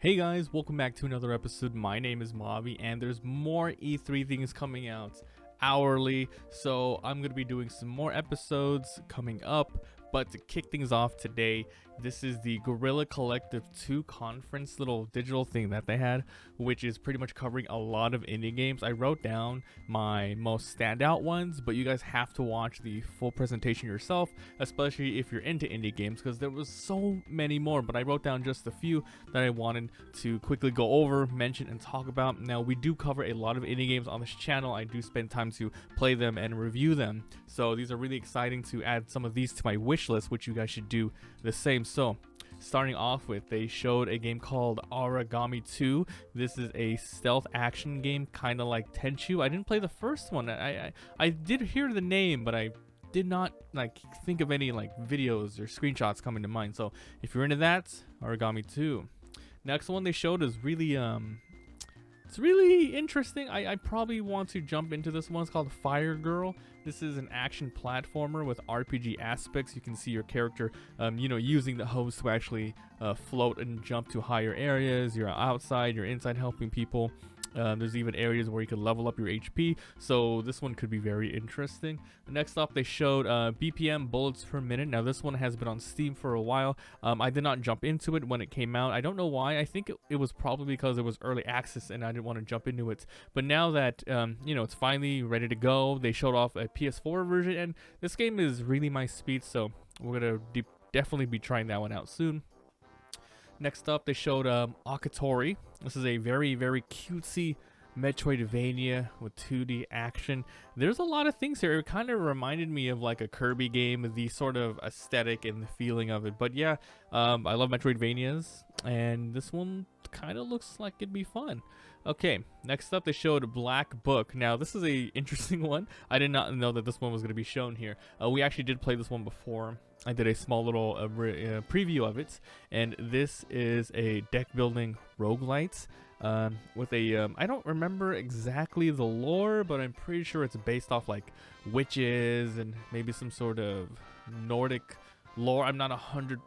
Hey guys, welcome back to another episode. My name is Mabi, and there's more E3 things coming out hourly, so I'm going to be doing some more episodes coming up. But to kick things off today, this is the Guerrilla Collective 2 conference little digital thing that they had, which is pretty much covering a lot of indie games. I wrote down my most standout ones, but you guys have to watch the full presentation yourself, especially if you're into indie games, because there was so many more, but I wrote down just a few that I wanted to quickly go over, mention, and talk about. Now, we do cover a lot of indie games on this channel. I do spend time to play them and review them, so these are really exciting to add some of these to my wish list, which you guys should do the same. So starting off with, they showed a game called Aragami 2. This is a stealth action game, kind of like Tenchu. I didn't play the first one. I did hear the name, but I did not think of any videos or screenshots coming to mind. So if you're into that, Aragami 2. Next one they showed is really it's really interesting. I probably want to jump into this one. It's called Fire Girl. This is an action platformer with RPG aspects. You can see your character, using the hose to actually float and jump to higher areas. You're outside, you're inside helping people. There's even areas where you can level up your HP, so this one could be very interesting. Next up, they showed BPM bullets per minute. Now this one has been on Steam for a while. I did not jump into it when it came out. I don't know why. I think it was probably because it was early access and I didn't want to jump into it. But now that it's finally ready to go, they showed off a PS4 version, and this game is really my speed, so we're gonna definitely be trying that one out soon. Next up, they showed Akatori. This is a very, very cutesy Metroidvania with 2D action. There's a lot of things here. It kind of reminded me of like a Kirby game, the sort of aesthetic and the feeling of it. But yeah, I love Metroidvanias, and this one kind of looks like it'd be fun. Okay, next up they showed Black Book. Now this is a interesting one. I did not know that this one was going to be shown here. We actually did play this one before. I did a small little preview of it, and this is a deck building roguelite with a I don't remember exactly the lore, but I'm pretty sure it's based off like witches and maybe some sort of Nordic lore. I'm not 100%,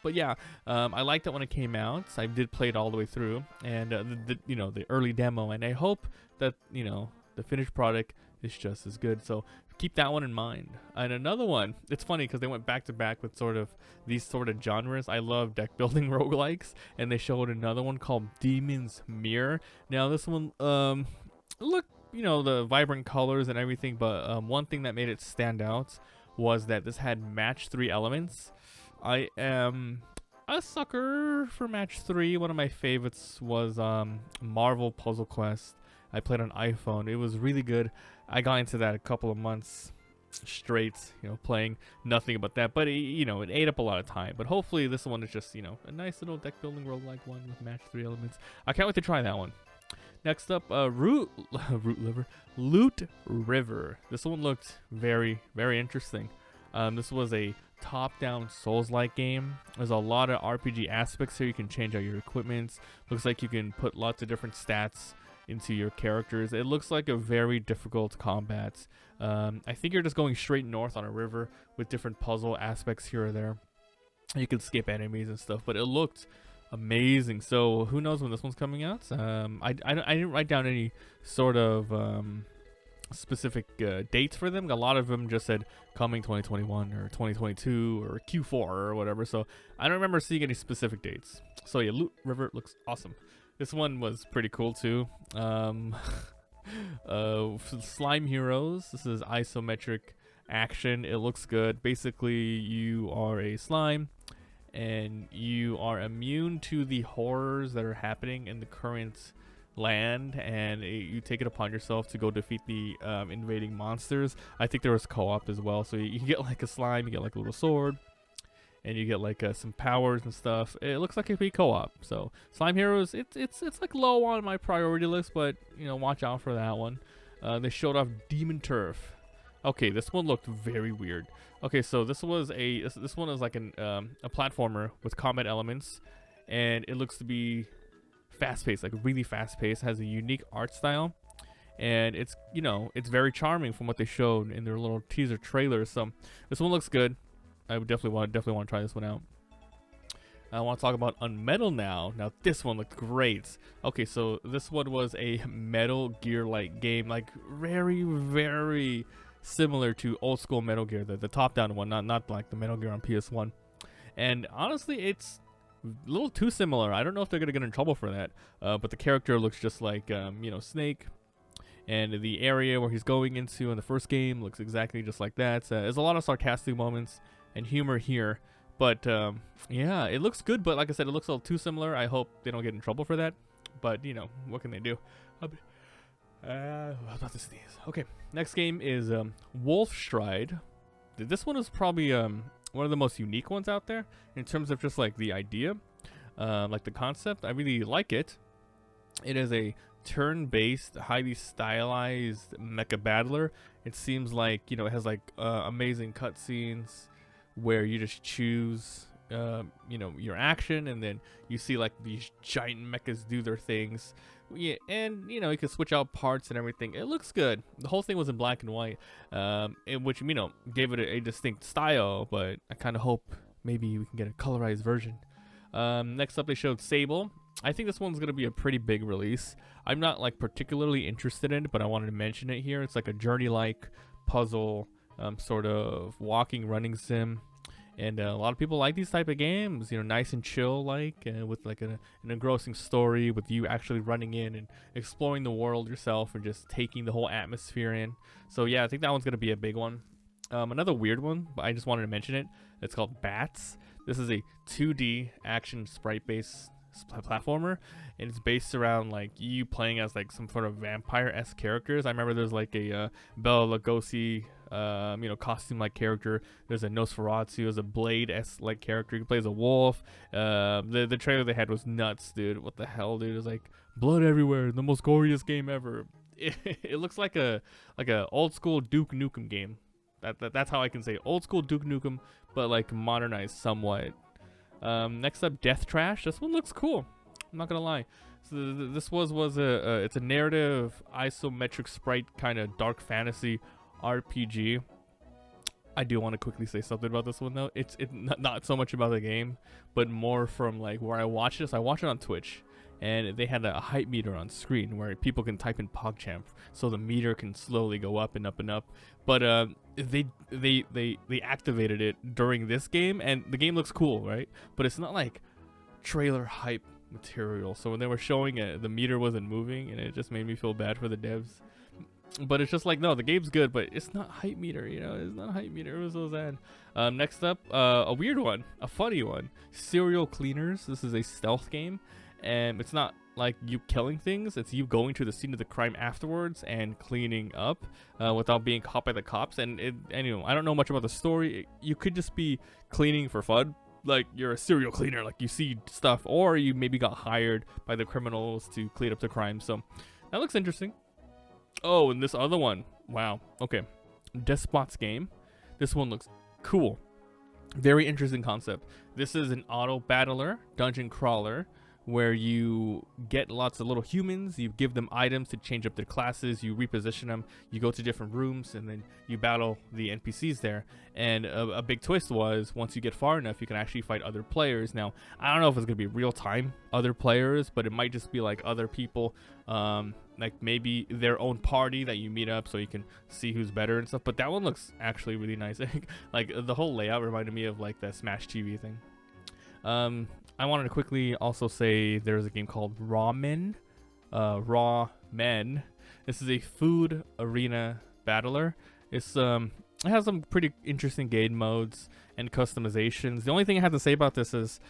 but yeah, I liked it when it came out. I did play it all the way through, and the early demo, and I hope that the finished product is just as good. So keep that one in mind. And another one, it's funny because they went back to back with sort of these sort of genres. I love deck building roguelikes, and they showed another one called Demon's Mirror. Now this one, look, the vibrant colors and everything, but one thing that made it stand out was that this had match 3 elements. I am a sucker for match 3. One of my favorites was Marvel Puzzle Quest. I played on iPhone. It was really good. I got into that a couple of months straight, playing nothing but that. But it ate up a lot of time. But hopefully this one is just, a nice little deck building roguelike one with match 3 elements. I can't wait to try that one. Next up, Loot River. This one looked very, very interesting. This was a top-down Souls-like game. There's a lot of RPG aspects here. You can change out your equipment. Looks like you can put lots of different stats into your characters. It looks like a very difficult combat. I think you're just going straight north on a river with different puzzle aspects here or there. You can skip enemies and stuff, but it looked amazing. So who knows when this one's coming out? I didn't write down any sort of specific dates for them. A lot of them just said coming 2021 or 2022 or Q4 or whatever. So I don't remember seeing any specific dates. So yeah, Loot River looks awesome. This one was pretty cool too. Slime Heroes. This is isometric action. It looks good. Basically, you are a slime, and you are immune to the horrors that are happening in the current land, and you take it upon yourself to go defeat the invading monsters. I think there was co-op as well, so you get like a slime, you get like a little sword, and you get like some powers and stuff. It looks like it'd be co-op. So Slime Heroes, it's like low on my priority list, but watch out for that one. They showed off Demon Turf. Okay, this one looked very weird. Okay, so this one is like a platformer with combat elements, and it looks to be fast-paced, like really fast-paced. Has a unique art style, and it's very charming from what they showed in their little teaser trailer. So this one looks good. I would definitely want to try this one out. I want to talk about Unmetal now. Now this one looked great. Okay, so this one was a Metal Gear-like game, like very, very similar to old school Metal Gear, the top-down one, not like the Metal Gear on PS1. And honestly, it's a little too similar. I don't know if they're gonna get in trouble for that. But the character looks just like Snake, and the area where he's going into in the first game looks exactly just like that. There's a lot of sarcastic moments and humor here. But yeah, it looks good, but like I said, it looks a little too similar. I hope they don't get in trouble for that. But you know, what can they do? About to sneeze. Okay, next game is Wolfstride. This one is probably one of the most unique ones out there in terms of just like the idea, like the concept. I really like it. It is a turn-based, highly stylized mecha battler. It seems like, you know, it has like amazing cutscenes where you just choose your action, and then you see like these giant mechas do their things. Yeah, and you know, you can switch out parts and everything. It looks good. The whole thing was in black and white, which, you know, gave it a distinct style, but I kind of hope maybe we can get a colorized version. Next up, they showed Sable. I think this one's going to be a pretty big release. I'm not like particularly interested in it, but I wanted to mention it here. It's like a journey-like puzzle, sort of walking, running sim. And a lot of people like these type of games, you know, nice and chill, like, with like an engrossing story, with you actually running in and exploring the world yourself and just taking the whole atmosphere in. So yeah, I think that one's going to be a big one. Another weird one, but I just wanted to mention it. It's called Bats. This is a 2D action sprite-based platformer, and it's based around like you playing as like some sort of vampire-esque characters. I remember there's like a Bela Lugosi costume like character. There's a Nosferatu, there's a Blade-esque like character. You can play as a wolf. The trailer they had was nuts, dude. What the hell, dude? It's like blood everywhere, the most goriest game ever. It looks like a old school Duke Nukem game. That's how I can say it. Old school Duke Nukem, but like modernized somewhat. Next up, Death Trash. This one looks cool, I'm not gonna lie. So this it's a narrative isometric sprite kind of dark fantasy RPG. I do want to quickly say something about this one though. It's not so much about the game, but more from like where I watch this. I watch it on Twitch, and they had a hype meter on screen where people can type in PogChamp, so the meter can slowly go up and up and up. But they activated it during this game, and the game looks cool, right? But it's not like trailer hype material. So when they were showing it, the meter wasn't moving, and it just made me feel bad for the devs. But it's just like, no, the game's good, but it's not hype meter, you know? It's not hype meter. It was so sad. Next up, a weird one, a funny one. Serial Cleaners. This is a stealth game, and it's not like you killing things. It's you going to the scene of the crime afterwards and cleaning up without being caught by the cops. And anyway, I don't know much about the story. You could just be cleaning for fun. Like you're a serial cleaner, like you see stuff, or you maybe got hired by the criminals to clean up the crime. So that looks interesting. Oh, and this other one. Wow. Okay. Despot's game. This one looks cool. Very interesting concept. This is an auto battler, dungeon crawler, where you get lots of little humans, you give them items to change up their classes, you reposition them, you go to different rooms, and then you battle the NPCs there. And a big twist was, once you get far enough, you can actually fight other players. Now, I don't know if it's going to be real-time other players, but it might just be like other people, like maybe their own party that you meet up so you can see who's better and stuff. But that one looks actually really nice. Like the whole layout reminded me of like the Smash TV thing. I wanted to quickly also say there's a game called Rawmen. Rawmen. This is a food arena battler. It has some pretty interesting game modes and customizations. The only thing I have to say about this is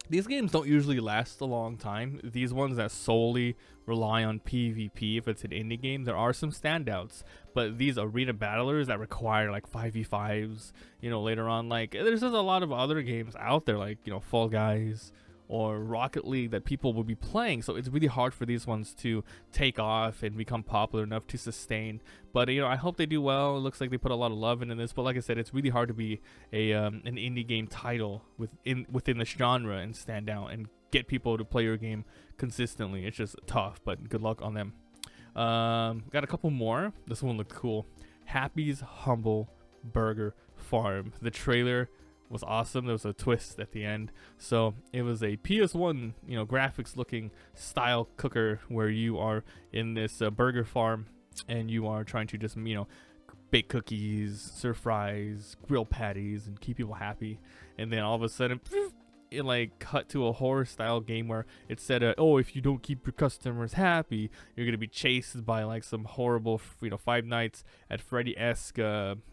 these games don't usually last a long time. These ones that solely rely on PvP, if it's an indie game, there are some standouts. But these arena battlers that require like 5v5s, you know, later on, like there's just a lot of other games out there, like, you know, Fall Guys or Rocket League that people will be playing. So it's really hard for these ones to take off and become popular enough to sustain. But, you know, I hope they do well. It looks like they put a lot of love into this. But like I said, it's really hard to be an indie game title within this genre and stand out and get people to play your game consistently. It's just tough, but good luck on them. Got a couple more. This one looked cool. Happy's Humble Burger Farm. The trailer was awesome. There was a twist at the end. So it was a PS1, graphics looking style cooker where you are in this burger farm and you are trying to just, bake cookies, serve fries, grill patties, and keep people happy. And then all of a sudden, it like cut to a horror style game where it said, oh, if you don't keep your customers happy, you're gonna be chased by like some horrible, Five Nights at Freddy-esque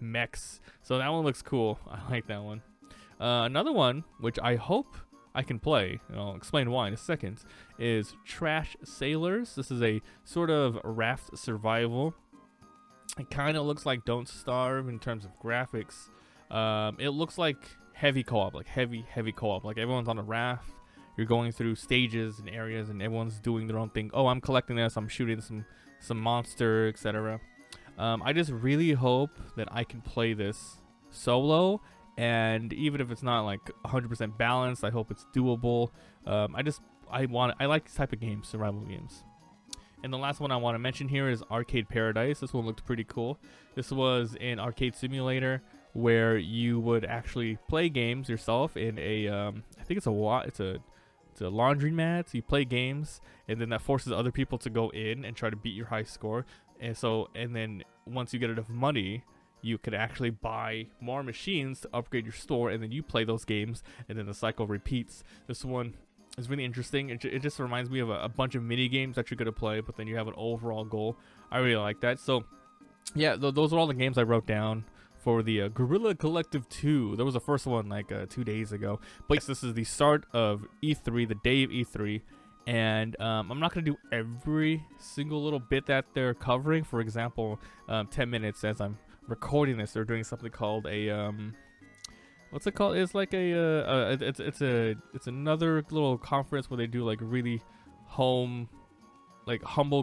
mechs. So that one looks cool. I like that one. Another one, which I hope I can play, and I'll explain why in a second, is Trash Sailors. This is a sort of raft survival. It kind of looks like Don't Starve in terms of graphics. It looks like heavy co-op, like heavy co-op. Like everyone's on a raft. You're going through stages and areas, and everyone's doing their own thing. Oh, I'm collecting this. I'm shooting some monster, etc. I just really hope that I can play this solo. And even if it's not like 100% balanced, I hope it's doable. I like this type of games, survival games. And the last one I want to mention here is Arcade Paradise. This one looked pretty cool. This was an arcade simulator where you would actually play games yourself in a, I think it's a laundromat. So you play games, and then that forces other people to go in and try to beat your high score. And then once you get enough money, you could actually buy more machines to upgrade your store, and then you play those games, and then the cycle repeats. This one is really interesting. It just reminds me of a bunch of mini games that you're going to play, but then you have an overall goal. I really like that. So yeah, those are all the games I wrote down for the Guerrilla Collective 2. There was the first one like 2 days ago. But yes, this is the start of E3, the day of E3. And I'm not going to do every single little bit that they're covering. For example, 10 minutes as I'm recording this, they're doing something called a what's it called? It's like it's another little conference where they do like really humble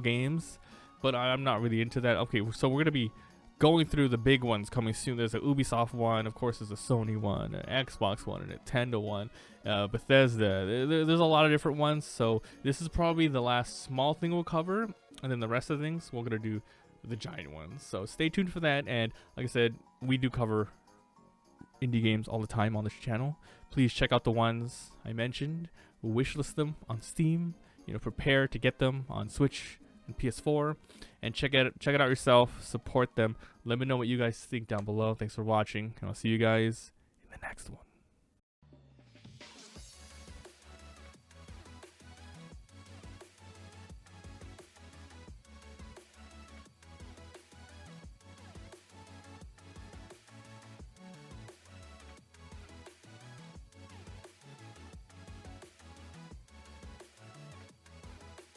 games, but I'm not really into that. Okay, so we're gonna be going through the big ones coming soon. There's a Ubisoft one, of course. There's a Sony one, an Xbox one, a Nintendo one, Bethesda. There's a lot of different ones. So this is probably the last small thing we'll cover, and then the rest of the things we're gonna do the giant ones. So stay tuned for that. And like I said, we do cover indie games all the time on this channel. Please check out the ones I mentioned, wishlist them on Steam, prepare to get them on Switch and PS4, and check it out yourself, support them. Let me know what you guys think down below. Thanks for watching, and I'll see you guys in the next one.